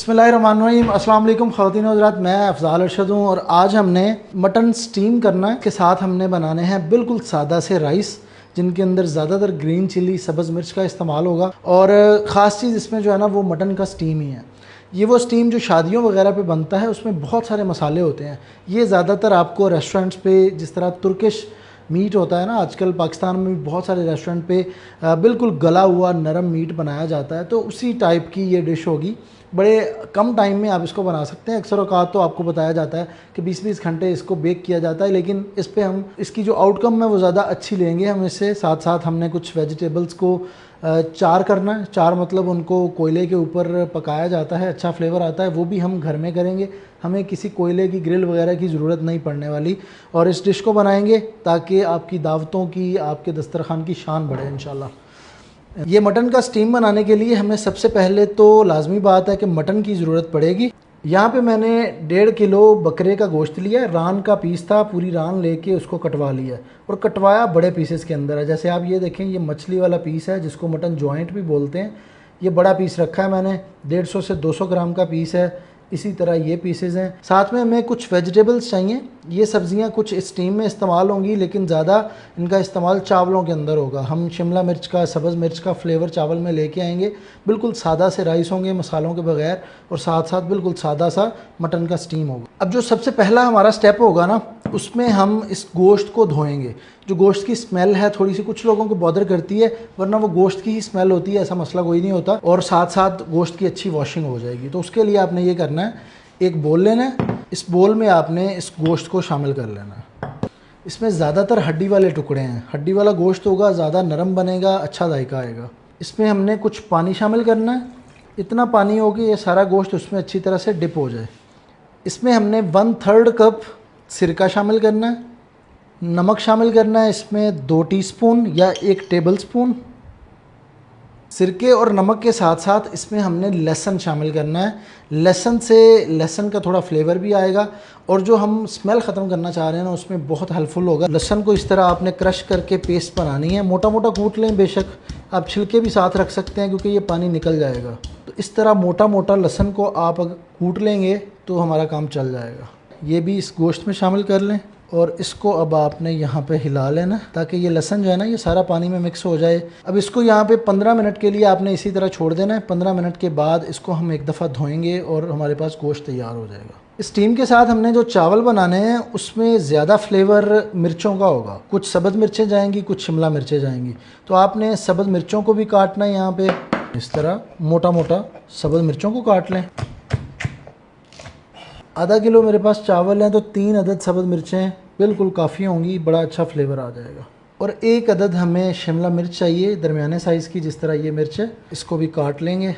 बिस्मिल्लाहिर्रहमानिर्रहीम। अस्सलाम वालेकुम ख़वातीन व हज़रात, मैं अफ़ज़ाल अरशद हूँ और आज हमने मटन स्टीम करना है। के साथ हमने बनाने हैं बिल्कुल सादा से राइस, जिनके अंदर ज़्यादातर ग्रीन चिली सब्ज़ मिर्च का इस्तेमाल होगा। और ख़ास चीज़ इसमें जो है ना वो मटन का स्टीम ही है। ये वो स्टीम जो शादियों वगैरह पे बनता है, उसमें बहुत सारे मसाले होते हैं। ये ज़्यादातर आपको रेस्टोरेंट्स पे, जिस तरह तुर्किश मीट होता है ना, आजकल पाकिस्तान में भी बहुत सारे रेस्टोरेंट पे बिल्कुल गला हुआ नरम मीट बनाया जाता है, तो उसी टाइप की ये डिश होगी। बड़े कम टाइम में आप इसको बना सकते हैं। अक्सर औक़ात तो आपको बताया जाता है कि 20-20 घंटे इसको बेक किया जाता है, लेकिन इस पे हम इसकी जो आउटकम है वो ज़्यादा अच्छी लेंगे। हम इससे साथ साथ हमने कुछ वेजिटेबल्स को चार करना है। चार मतलब उनको कोयले के ऊपर पकाया जाता है, अच्छा फ्लेवर आता है। वो भी हम घर में करेंगे, हमें किसी कोयले की ग्रिल वगैरह की ज़रूरत नहीं पड़ने वाली। और इस डिश को बनाएंगे ताकि आपकी दावतों की, आपके दस्तरखान की शान बढ़े इंशाल्लाह। ये मटन का स्टीम बनाने के लिए हमें सबसे पहले तो लाजमी बात है कि मटन की ज़रूरत पड़ेगी। यहाँ पे मैंने 1.5 किलो बकरे का गोश्त लिया है। रान का पीस था, पूरी रान लेके उसको कटवा लिया और कटवाया बड़े पीसेस के अंदर है। जैसे आप ये देखें, ये मछली वाला पीस है जिसको मटन जॉइंट भी बोलते हैं। ये बड़ा पीस रखा है मैंने, 150 से 200 ग्राम का पीस है। इसी तरह ये पीसेस हैं। साथ में हमें कुछ वेजिटेबल्स चाहिए। ये सब्ज़ियाँ कुछ स्टीम में इस्तेमाल होंगी, लेकिन ज़्यादा इनका इस्तेमाल चावलों के अंदर होगा। हम शिमला मिर्च का, सब्ज़ मिर्च का फ्लेवर चावल में लेके आएंगे। बिल्कुल सादा से राइस होंगे, मसालों के बगैर, और साथ साथ बिल्कुल सादा सा मटन का स्टीम होगा। अब जो सबसे पहला हमारा स्टेप होगा ना, उसमें हम इस गोश्त को धोएंगे। जो गोश्त की स्मेल है थोड़ी सी कुछ लोगों को बॉदर करती है, वरना वो गोश्त की ही स्मेल होती है, ऐसा मसला कोई नहीं होता। और साथ साथ गोश्त की अच्छी वॉशिंग हो जाएगी। तो उसके लिए आपने ये करना है, एक बोल लेना है। इस बोल में आपने इस गोश्त को शामिल कर लेना है। इसमें ज़्यादातर हड्डी वाले टुकड़े हैं। हड्डी वाला गोश्त होगा, ज़्यादा नरम बनेगा, अच्छा जायका आएगा। इसमें हमने कुछ पानी शामिल करना है। इतना पानी हो कि ये सारा गोश्त उसमें अच्छी तरह से डिप हो जाए। इसमें हमने 1/3 कप सिरका शामिल करना है। नमक शामिल करना है इसमें 2 टीस्पून या 1 टेबल स्पून। सिरके और नमक के साथ साथ इसमें हमने लहसुन शामिल करना है। लहसुन का थोड़ा फ्लेवर भी आएगा, और जो हम स्मेल ख़त्म करना चाह रहे हैं ना, उसमें बहुत हेल्पफुल होगा। लहसुन को इस तरह आपने क्रश करके पेस्ट बनानी है। मोटा मोटा कूट लें, बेशक आप छिलके भी साथ रख सकते हैं क्योंकि ये पानी निकल जाएगा। तो इस तरह मोटा मोटा लहसुन को आप अगर कूट लेंगे तो हमारा काम चल जाएगा। ये भी इस गोश्त में शामिल कर लें, और इसको अब आपने यहाँ पे हिला लेना ताकि ये लहसुन जो है ना, ये सारा पानी में मिक्स हो जाए। अब इसको यहाँ पे 15 मिनट के लिए आपने इसी तरह छोड़ देना है। 15 मिनट के बाद इसको हम एक दफ़ा धोएंगे और हमारे पास गोश्त तैयार हो जाएगा। इस टीम के साथ हमने जो चावल बनाने हैं उसमें ज़्यादा फ्लेवर मिर्चों का होगा। कुछ सब्ज़ मिर्चें जाएंगी, कुछ शिमला मिर्चें जाएंगी। तो आपने सब्ज़ मिर्चों को भी काटना है। यहाँ पे इस तरह मोटा मोटा सब्ज़ मिर्चों को काट लें। आधा किलो मेरे पास चावल हैं, तो 3 अदद सब्ज़ मिर्चें बिल्कुल काफ़ी होंगी, बड़ा अच्छा फ्लेवर आ जाएगा। और 1 अदद हमें शिमला मिर्च चाहिए, दरमियाने साइज़ की, जिस तरह ये मिर्च है। इसको भी काट लेंगे।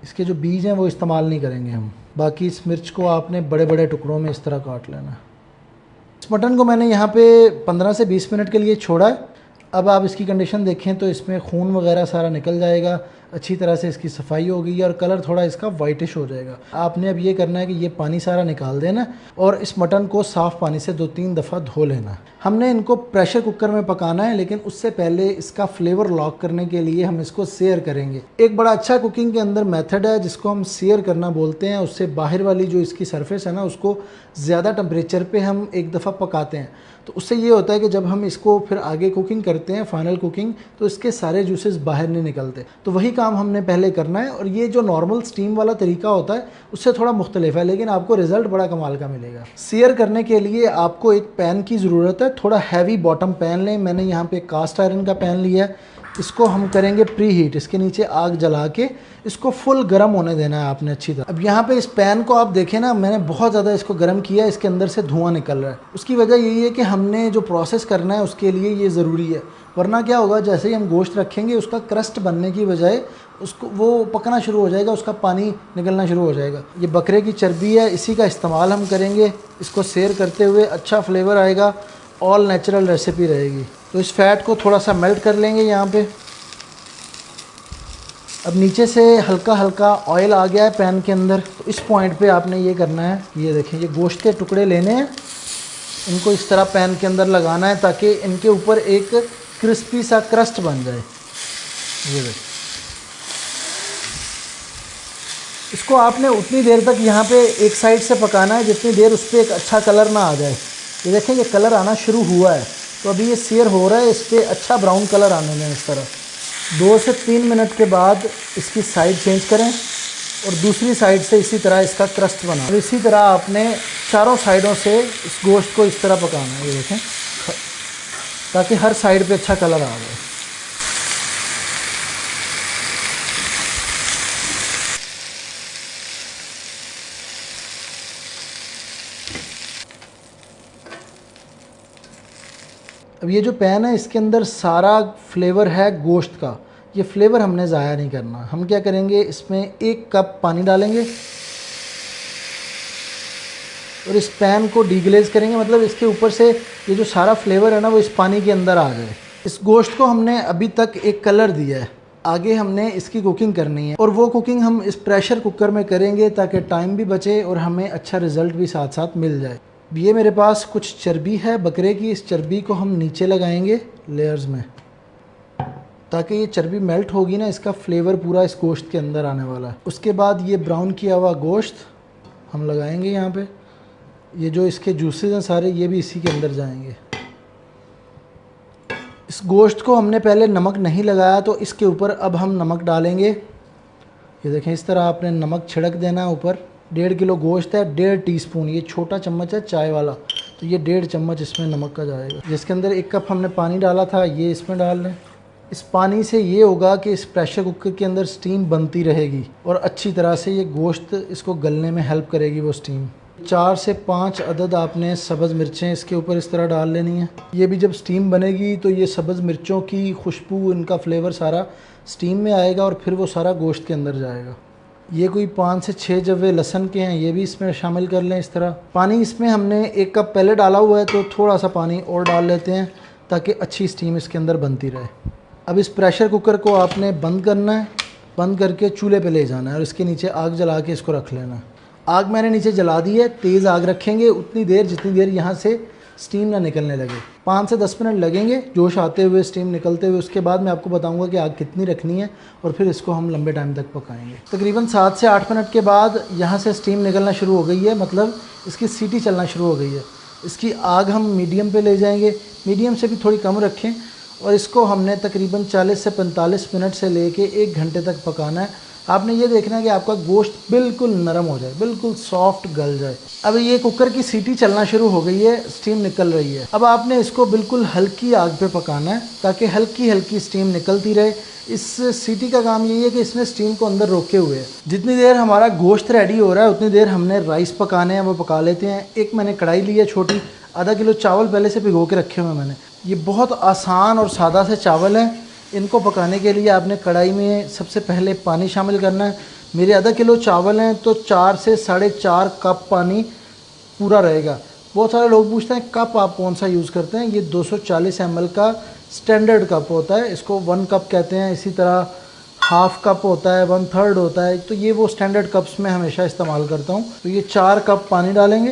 इसके जो बीज हैं वो इस्तेमाल नहीं करेंगे हम। बाकी इस मिर्च को आपने बड़े बड़े टुकड़ों में इस तरह काट लेना है। इस मटन को मैंने यहाँ पे 15 से 20 मिनट के लिए छोड़ा है। अब आप इसकी कंडीशन देखें तो इसमें खून वगैरह सारा निकल जाएगा, अच्छी तरह से इसकी सफाई होगी और कलर थोड़ा इसका वाइटिश हो जाएगा। आपने अब ये करना है कि ये पानी सारा निकाल देना और इस मटन को साफ़ पानी से 2-3 दफ़ा धो लेना। हमने इनको प्रेशर कुकर में पकाना है, लेकिन उससे पहले इसका फ्लेवर लॉक करने के लिए हम इसको सेयर करेंगे। एक बड़ा अच्छा कुकिंग के अंदर मेथड है जिसको हम सेयर करना बोलते हैं। उससे बाहर वाली जो इसकी सरफेस है ना, उसको ज़्यादा टेम्परेचर पे हम एक दफ़ा पकाते हैं। तो उससे ये होता है कि जब हम इसको फिर आगे कुकिंग करते हैं, फाइनल कुकिंग, तो इसके सारे जूसेस बाहर नहीं निकलते। तो वही काम हमने पहले करना है। और ये जो नॉर्मल स्टीम वाला तरीका होता है उससे थोड़ा मुख्तलिफ है, लेकिन आपको रिज़ल्ट बड़ा कमाल का मिलेगा। सेयर करने के लिए आपको एक पैन की ज़रूरत है। थोड़ा हैवी बॉटम पैन लें। मैंने यहाँ पे कास्ट आयरन का पैन लिया है। इसको हम करेंगे प्री हीट। इसके नीचे आग जला के इसको फुल गर्म होने देना है आपने अच्छी तरह। अब यहाँ पे इस पैन को आप देखें ना, मैंने बहुत ज़्यादा इसको गर्म किया है। इसके अंदर से धुआं निकल रहा है। उसकी वजह यही है कि हमने जो प्रोसेस करना है उसके लिए ये ज़रूरी है। वरना क्या होगा, जैसे ही हम गोश्त रखेंगे उसका क्रस्ट बनने की बजाय उसको वो पकना शुरू हो जाएगा, उसका पानी निकलना शुरू हो जाएगा। ये बकरे की चर्बी है, इसी का इस्तेमाल हम करेंगे। इसको सेयर करते हुए अच्छा फ्लेवर आएगा, ऑल नेचुरल रेसिपी रहेगी। तो इस फैट को थोड़ा सा मेल्ट कर लेंगे यहाँ पे। अब नीचे से हल्का हल्का ऑयल आ गया है पैन के अंदर। तो इस पॉइंट पे आपने ये करना है, ये देखें, ये गोश्त के टुकड़े लेने हैं, इनको इस तरह पैन के अंदर लगाना है ताकि इनके ऊपर एक क्रिस्पी सा क्रस्ट बन जाए। ये देखें, इसको आपने उतनी देर तक यहाँ पे एक साइड से पकाना है जितनी देर उस पर एक अच्छा कलर ना आ जाए। ये देखें ये कलर आना शुरू हुआ है, तो अभी ये सेयर हो रहा है, इस पर अच्छा ब्राउन कलर आने में। इस तरह 2 से 3 मिनट के बाद इसकी साइड चेंज करें और दूसरी साइड से इसी तरह इसका क्रस्ट बना। और इसी तरह आपने चारों साइडों से इस गोश्त को इस तरह पकाना है, ये देखें, ताकि हर साइड पे अच्छा कलर आ जाए। अब ये जो पैन है इसके अंदर सारा फ्लेवर है गोश्त का, ये फ्लेवर हमने ज़ाया नहीं करना। हम क्या करेंगे, इसमें 1 कप पानी डालेंगे और इस पैन को डीग्लेज करेंगे, मतलब इसके ऊपर से ये जो सारा फ्लेवर है ना वो इस पानी के अंदर आ जाए। इस गोश्त को हमने अभी तक एक कलर दिया है, आगे हमने इसकी कुकिंग करनी है और वो कुकिंग हम इस प्रेशर कुकर में करेंगे ताकि टाइम भी बचे और हमें अच्छा रिज़ल्ट भी साथ साथ मिल जाए। ये मेरे पास कुछ चर्बी है बकरे की, इस चर्बी को हम नीचे लगाएंगे लेयर्स में, ताकि ये चर्बी मेल्ट होगी ना, इसका फ्लेवर पूरा इस गोश्त के अंदर आने वाला है। उसके बाद ये ब्राउन किया हुआ गोश्त हम लगाएंगे यहाँ पे। ये जो इसके जूसेस हैं सारे ये भी इसी के अंदर जाएंगे। इस गोश्त को हमने पहले नमक नहीं लगाया तो इसके ऊपर अब हम नमक डालेंगे। ये देखें इस तरह आपने नमक छिड़क देना है ऊपर। 1.5 किलो गोश्त है, 1.5 टीस्पून, ये छोटा चम्मच है चाय वाला, तो ये 1.5 चम्मच इसमें नमक का जाएगा। जिसके अंदर 1 कप हमने पानी डाला था ये इसमें डाल लें। इस पानी से ये होगा कि इस प्रेशर कुकर के अंदर स्टीम बनती रहेगी और अच्छी तरह से ये गोश्त इसको गलने में हेल्प करेगी वो स्टीम। 4 से 5 अदद आपने सब्ज़ मिर्चें इसके ऊपर इस तरह डाल लेनी है। ये भी जब स्टीम बनेगी तो ये सब्ज़ मिर्चों की खुशबू, इनका फ्लेवर सारा स्टीम में आएगा और फिर वो सारा गोश्त के अंदर जाएगा। ये कोई 5 से 6 जवे लहसुन के हैं, ये भी इसमें शामिल कर लें इस तरह। पानी इसमें हमने 1 कप पहले डाला हुआ है तो थोड़ा सा पानी और डाल लेते हैं ताकि अच्छी स्टीम इसके अंदर बनती रहे। अब इस प्रेशर कुकर को आपने बंद करना है, बंद करके चूल्हे पे ले जाना है और इसके नीचे आग जला के इसको रख लेना है। आग मैंने नीचे जला दी है, तेज़ आग रखेंगे उतनी देर जितनी देर यहाँ से स्टीम ना निकलने लगे। 5 से 10 मिनट लगेंगे जोश आते हुए, स्टीम निकलते हुए। उसके बाद मैं आपको बताऊंगा कि आग कितनी रखनी है और फिर इसको हम लंबे टाइम तक पकाएंगे। तकरीबन 7 से 8 मिनट के बाद यहाँ से स्टीम निकलना शुरू हो गई है, मतलब इसकी सीटी चलना शुरू हो गई है। इसकी आग हम मीडियम पे ले जाएंगे, मीडियम से भी थोड़ी कम रखें और इसको हमने तकरीबन 40 से 45 मिनट से लेके 1 घंटे तक पकाना है। आपने ये देखना है कि आपका गोश्त बिल्कुल नरम हो जाए, बिल्कुल सॉफ्ट गल जाए। अब ये कुकर की सीटी चलना शुरू हो गई है, स्टीम निकल रही है। अब आपने इसको बिल्कुल हल्की आग पे पकाना है ताकि हल्की हल्की स्टीम निकलती रहे। इस सीटी का काम यही है कि इसने स्टीम को अंदर रोके हुए है। जितनी देर हमारा गोश्त रेडी हो रहा है उतनी देर हमने राइस पकाने हैं, वो पका लेते हैं। एक मैंने कढ़ाई ली है छोटी, आधा किलो चावल पहले से भिगो के रखे हुए हैं मैंने। ये बहुत आसान और सादा से चावल हैं। इनको पकाने के लिए आपने कढ़ाई में सबसे पहले पानी शामिल करना है। मेरे आधा किलो चावल हैं तो 4 से 4.5 कप पानी पूरा रहेगा। बहुत सारे लोग पूछते हैं कप आप कौन सा यूज़ करते हैं। ये 240 ml का स्टैंडर्ड कप होता है, इसको 1 कप कहते हैं। इसी तरह हाफ़ कप होता है, 1/3 होता है, तो ये वो स्टैंडर्ड कप्स में हमेशा इस्तेमाल करता हूँ। तो ये 4 कप पानी डालेंगे।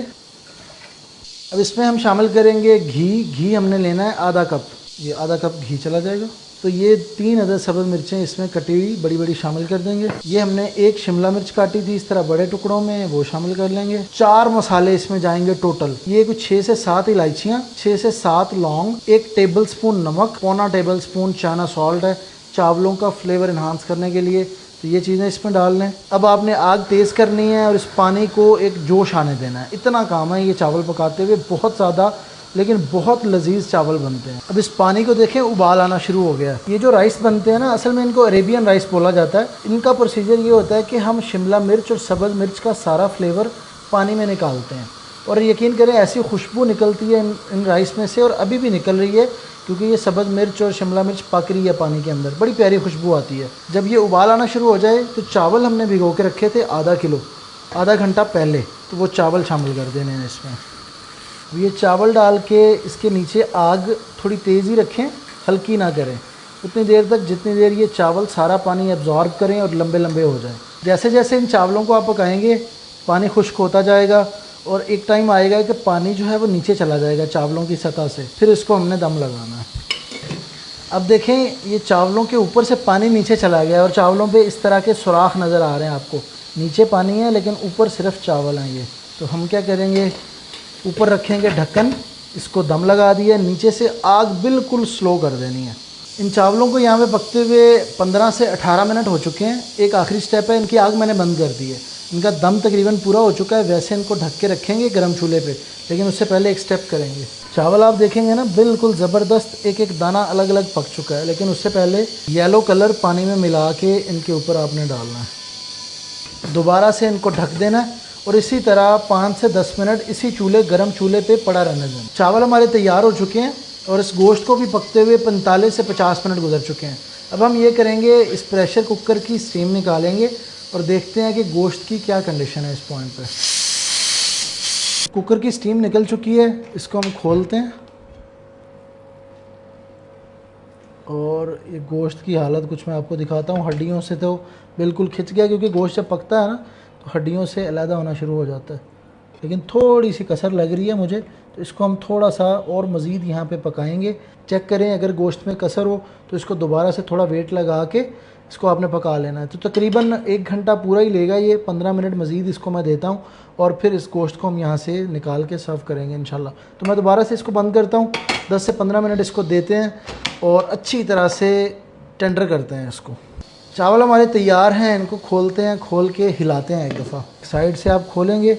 अब इसमें हम शामिल करेंगे घी हमने लेना है आधा कप, ये आधा कप घी चला जाएगा। तो ये 3 अदद सब्ज़ मिर्चें इसमें कटी हुई बड़ी बड़ी शामिल कर देंगे। ये हमने 1 शिमला मिर्च काटी थी इस तरह बड़े टुकड़ों में, वो शामिल कर लेंगे। 4 मसाले इसमें जाएंगे टोटल। ये कुछ 6 से 7 इलायचियाँ, 6 से 7 लौंग, 1 टेबलस्पून नमक, 1/4 टेबलस्पून चाइना सॉल्ट है चावलों का फ्लेवर इन्हांस करने के लिए। तो ये चीज़ें इसमें डाल लें। अब आपने आग तेज़ करनी है और इस पानी को एक जोश आने देना है। इतना काम है ये चावल पकाते हुए, बहुत ज़्यादा लेकिन बहुत लजीज चावल बनते हैं। अब इस पानी को देखें उबाल आना शुरू हो गया। ये जो राइस बनते हैं ना, असल में इनको अरेबियन राइस बोला जाता है। इनका प्रोसीजर ये होता है कि हम शिमला मिर्च और सब्ज़ मिर्च का सारा फ्लेवर पानी में निकालते हैं और यकीन करें ऐसी खुशबू निकलती है इन राइस में से, और अभी भी निकल रही है क्योंकि ये सब्ज़ मिर्च और शिमला मिर्च पक रही है पानी के अंदर, बड़ी प्यारी खुशबू आती है। जब ये उबाल आना शुरू हो जाए तो चावल हमने भिगो के रखे थे आधा किलो, आधा घंटा पहले, तो वो चावल शामिल कर देने हैं इसमें। ये चावल डाल के इसके नीचे आग थोड़ी तेज़ ही रखें, हल्की ना करें, उतनी देर तक जितनी देर ये चावल सारा पानी एब्जॉर्ब करें और लंबे लंबे हो जाएं। जैसे जैसे इन चावलों को आप पकाएंगे पानी खुश्क होता जाएगा और एक टाइम आएगा कि पानी जो है वो नीचे चला जाएगा चावलों की सतह से, फिर इसको हमने दम लगाना है। अब देखें ये चावलों के ऊपर से पानी नीचे चला गया और चावलों पे इस तरह के सुराख नज़र आ रहे हैं आपको। नीचे पानी है लेकिन ऊपर सिर्फ चावल हैं ये। तो हम क्या करेंगे, ऊपर रखेंगे ढक्कन, इसको दम लगा दिया, नीचे से आग बिल्कुल स्लो कर देनी है। इन चावलों को यहाँ पे पकते हुए 15 से 18 मिनट हो चुके हैं। एक आखिरी स्टेप है, इनकी आग मैंने बंद कर दी है, इनका दम तकरीबन पूरा हो चुका है। वैसे इनको ढक के रखेंगे गर्म चूल्हे पे, लेकिन उससे पहले एक स्टेप करेंगे। चावल आप देखेंगे ना बिल्कुल ज़बरदस्त, एक एक दाना अलग अलग पक चुका है, लेकिन उससे पहले येलो कलर पानी में मिला के इनके ऊपर आपने डालना है। दोबारा से इनको ढक देना है और इसी तरह 5 से 10 मिनट इसी गर्म चूल्हे पे पड़ा रहने देना। चावल हमारे तैयार हो चुके हैं और इस गोश्त को भी पकते हुए 45 से 50 मिनट गुजर चुके हैं। अब हम ये करेंगे, इस प्रेशर कुकर की स्टीम निकालेंगे और देखते हैं कि गोश्त की क्या कंडीशन है इस पॉइंट पे। कुकर की स्टीम निकल चुकी है, इसको हम खोलते हैं और ये गोश्त की हालत कुछ मैं आपको दिखाता हूँ। हड्डियों से तो बिल्कुल खिंच गया, क्योंकि गोश्त जब पकता है ना तो हड्डियों से अलहदा होना शुरू हो जाता है, लेकिन थोड़ी सी कसर लग रही है मुझे, तो इसको हम थोड़ा सा और मज़ीद यहाँ पे पकाएंगे। चेक करें, अगर गोश्त में कसर हो तो इसको दोबारा से थोड़ा वेट लगा के इसको आपने पका लेना है। तो तकरीबन 1 घंटा पूरा ही लेगा ये, 15 मिनट मज़ीद इसको मैं देता हूँ और फिर इस गोश्त को हम यहाँ से निकाल के सर्व करेंगे इंशाल्लाह। तो मैं दोबारा से इसको बंद करता हूँ, 10 से 15 मिनट इसको देते हैं और अच्छी तरह से टेंडर करते हैं इसको। चावल हमारे तैयार हैं, इनको खोलते हैं, खोल के हिलाते हैं एक दफ़ा। साइड से आप खोलेंगे,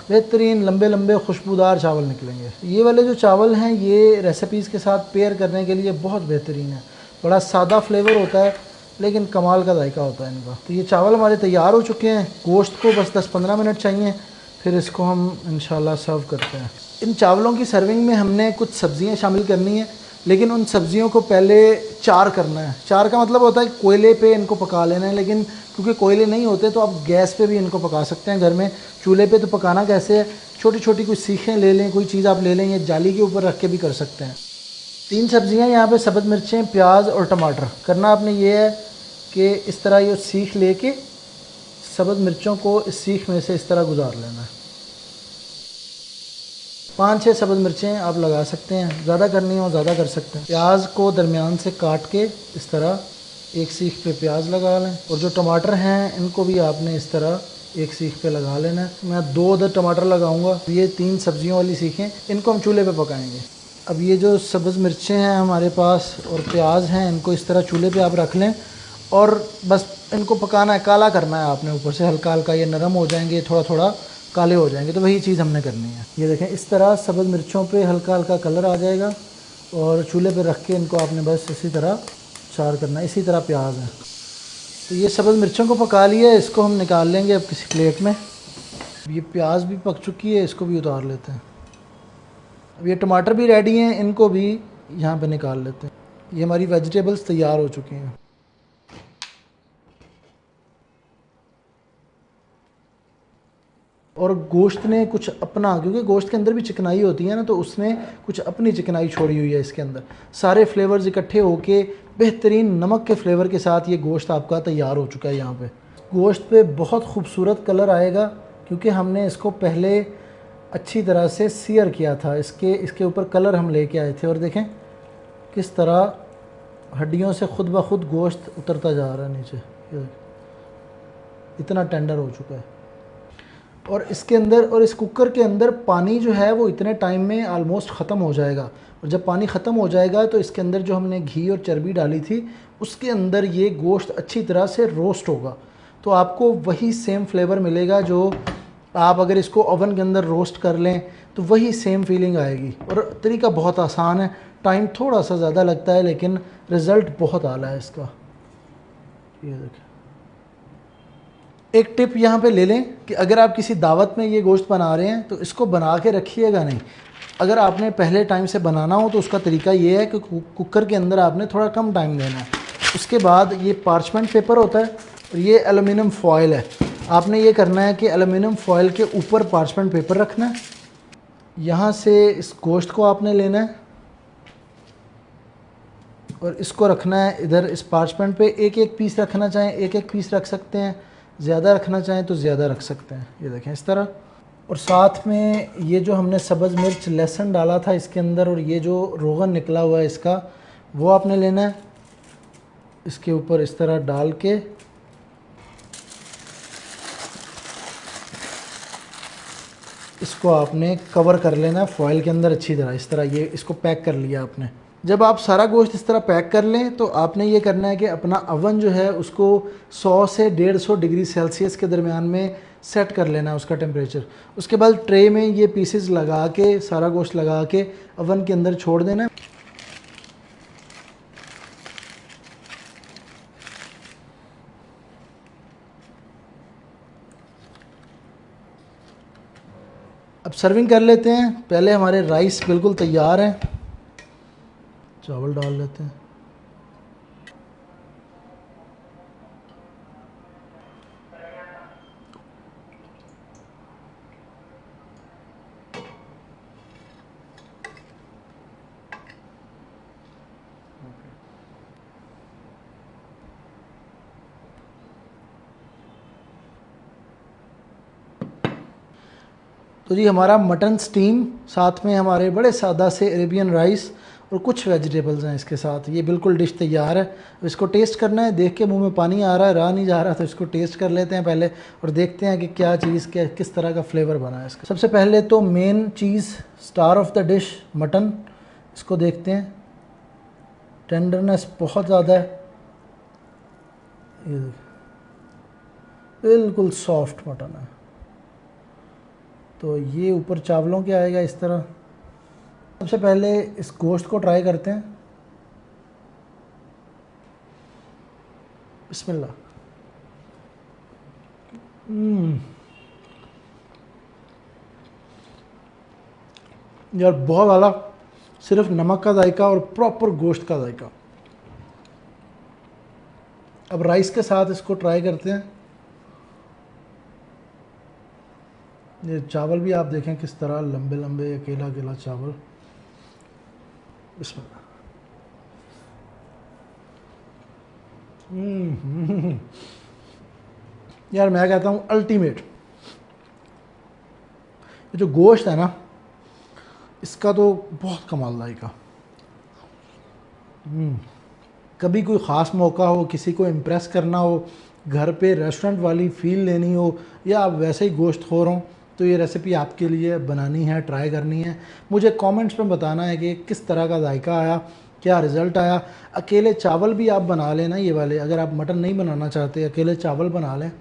बेहतरीन लंबे लंबे खुशबूदार चावल निकलेंगे। ये वाले जो चावल हैं ये रेसिपीज़ के साथ पेयर करने के लिए बहुत बेहतरीन है। बड़ा सादा फ्लेवर होता है लेकिन कमाल का जायका होता है इनका। तो ये चावल हमारे तैयार हो चुके हैं, गोश्त को बस 10-15 मिनट चाहिए, फिर इसको हम इंशाल्लाह सर्व करते हैं। इन चावलों की सर्विंग में हमने कुछ सब्ज़ियाँ शामिल करनी है, लेकिन उन सब्ज़ियों को पहले चार करना है। चार का मतलब होता है कोयले पे इनको पका लेना है, लेकिन क्योंकि कोयले नहीं होते तो आप गैस पे भी इनको पका सकते हैं घर में। चूल्हे पे तो पकाना कैसे है, छोटी छोटी कुछ सीखें ले लें, कोई चीज़ आप ले लें, या जाली के ऊपर रख के भी कर सकते हैं। 3 सब्ज़ियाँ यहाँ पे सब्ज़ मिर्चें, प्याज और टमाटर। करना आपने ये है कि इस तरह ये सीख लेके सब्ज़ मिर्चों को इस सीख में से इस तरह गुजार लेना है। 5-6 सब्ज़ मिर्चें आप लगा सकते हैं, ज़्यादा करनी हो ज़्यादा कर सकते हैं। प्याज को दरमियान से काट के इस तरह एक सीख पे प्याज लगा लें, और जो टमाटर हैं इनको भी आपने इस तरह एक सीख पे लगा लेना है। मैं 2 अदद टमाटर लगाऊंगा। ये 3 सब्जियों वाली सीखें, इनको हम चूल्हे पे पकाएंगे। अब ये जो सब्ज़ मिर्चें हैं हमारे पास और प्याज हैं, इनको इस तरह चूल्हे पे आप रख लें और बस इनको पकाना है, काला करना है आपने ऊपर से हल्का हल्का। ये नरम हो जाएंगे, थोड़ा थोड़ा काले हो जाएंगे, तो वही चीज़ हमने करनी है। ये देखें, इस तरह सब्ज़ मिर्चों पे हल्का हल्का कलर आ जाएगा और चूल्हे पे रख के इनको आपने बस इसी तरह चार करना है। इसी तरह प्याज है। तो ये सब्ज़ मिर्चों को पका लिया है, इसको हम निकाल लेंगे अब किसी प्लेट में। ये प्याज भी पक चुकी है, इसको भी उतार लेते हैं। अब ये टमाटर भी रेडी हैं, इनको भी यहाँ पे निकाल लेते हैं। ये हमारी वेजिटेबल्स तैयार हो चुकी हैं। और गोश्त ने कुछ अपना, क्योंकि गोश्त के अंदर भी चिकनाई होती है ना, तो उसने कुछ अपनी चिकनाई छोड़ी हुई है इसके अंदर। सारे फ्लेवर्स इकट्ठे होके बेहतरीन नमक के फ्लेवर के साथ ये गोश्त आपका तैयार हो चुका है। यहाँ पे गोश्त पे बहुत खूबसूरत कलर आएगा, क्योंकि हमने इसको पहले अच्छी तरह से सीयर किया था। इसके ऊपर कलर हम लेके आए थे, और देखें किस तरह हड्डियों से खुद ब खुद गोश्त उतरता जा रहा है नीचे। इतना टेंडर हो चुका है। और इसके अंदर, और इस कुकर के अंदर पानी जो है वो इतने टाइम में आलमोस्ट ख़त्म हो जाएगा। और जब पानी ख़त्म हो जाएगा तो इसके अंदर जो हमने घी और चर्बी डाली थी उसके अंदर ये गोश्त अच्छी तरह से रोस्ट होगा। तो आपको वही सेम फ्लेवर मिलेगा जो आप अगर इसको ओवन के अंदर रोस्ट कर लें तो वही सेम फीलिंग आएगी। और तरीका बहुत आसान है, टाइम थोड़ा सा ज़्यादा लगता है लेकिन रिज़ल्ट बहुत आला है इसका। ये देखें, एक टिप यहाँ पे ले लें कि अगर आप किसी दावत में ये गोश्त बना रहे हैं तो इसको बना के रखिएगा नहीं। अगर आपने पहले टाइम से बनाना हो तो उसका तरीका ये है कि कुकर के अंदर आपने थोड़ा कम टाइम देना है। उसके बाद ये पार्चमेंट पेपर होता है और ये एलुमिनियम फॉयल है। आपने ये करना है कि एलुमिनियम फॉयल के ऊपर पार्चमेंट पेपर रखना है। यहाँ से इस गोश्त को आपने लेना है और इसको रखना है इधर इस पार्चमेंट पे। एक एक पीस रखना चाहें एक एक पीस रख सकते हैं, ज़्यादा रखना चाहें तो ज़्यादा रख सकते हैं। ये देखें इस तरह। और साथ में ये जो हमने सब्ज़ मिर्च लहसुन डाला था इसके अंदर, और ये जो रोगन निकला हुआ है इसका, वो आपने लेना है। इसके ऊपर इस तरह डाल के इसको आपने कवर कर लेना है फॉइल के अंदर अच्छी तरह, इस तरह ये इसको पैक कर लिया आपने। जब आप सारा गोश्त इस तरह पैक कर लें तो आपने ये करना है कि अपना अवन जो है उसको 100 से 150 डिग्री सेल्सियस के दरमियान में सेट कर लेना है उसका टेम्परेचर। उसके बाद ट्रे में ये पीसेस लगा के, सारा गोश्त लगा के अवन के अंदर छोड़ देना है। अब सर्विंग कर लेते हैं। पहले हमारे राइस बिल्कुल तैयार हैं, चावल डाल लेते हैं। तो जी हमारा मटन स्टीम, साथ में हमारे बड़े सादा से अरेबियन राइस और कुछ वेजिटेबल्स हैं इसके साथ। ये बिल्कुल डिश तैयार है। अब इसको टेस्ट करना है। देख के मुंह में पानी आ रहा है, रहा नहीं जा रहा, तो इसको टेस्ट कर लेते हैं पहले और देखते हैं कि क्या चीज़ क्या किस तरह का फ्लेवर बना है इसका। सबसे पहले तो main cheese, star of the dish, mutton. इसको देखते हैं, टेंडरनेस बहुत ज़्यादा है, ये बिल्कुल सॉफ्ट मटन है। तो ये ऊपर चावलों के आएगा इस तरह। सबसे पहले इस गोश्त को ट्राई करते हैं। बिस्मिल्लाह। यार बहुत आला, सिर्फ नमक का जायका और प्रॉपर गोश्त का जायका। अब राइस के साथ इसको ट्राई करते हैं। ये चावल भी आप देखें किस तरह लंबे लंबे, अकेला अकेला चावल। बिस्मिल्लाह। यार मैं कहता हूँ अल्टीमेट। ये जो गोश्त है ना, इसका तो बहुत कमाल जायका। कभी कोई ख़ास मौका हो, किसी को इम्प्रेस करना हो, घर पे रेस्टोरेंट वाली फ़ील लेनी हो, या आप वैसे ही गोश्त खो रहो, तो ये रेसिपी आपके लिए बनानी है, ट्राई करनी है। मुझे कमेंट्स में बताना है कि किस तरह का जायका आया, क्या रिज़ल्ट आया। अकेले चावल भी आप बना लेना ये वाले, अगर आप मटन नहीं बनाना चाहते, अकेले चावल बना लें,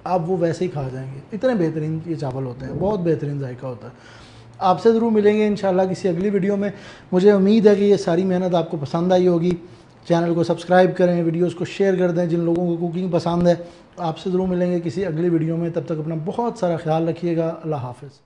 आप वो वैसे ही खा जाएंगे। इतने बेहतरीन ये चावल होते हैं, बहुत बेहतरीन जायका होता है। आपसे ज़रूर मिलेंगे इंशाल्लाह किसी अगली वीडियो में। मुझे उम्मीद है कि ये सारी मेहनत आपको पसंद आई होगी। चैनल को सब्सक्राइब करें, वीडियोस को शेयर कर दें जिन लोगों को कुकिंग पसंद है। आपसे ज़रूर मिलेंगे किसी अगली वीडियो में। तब तक अपना बहुत सारा ख्याल रखिएगा। अल्लाह हाफ़िज़।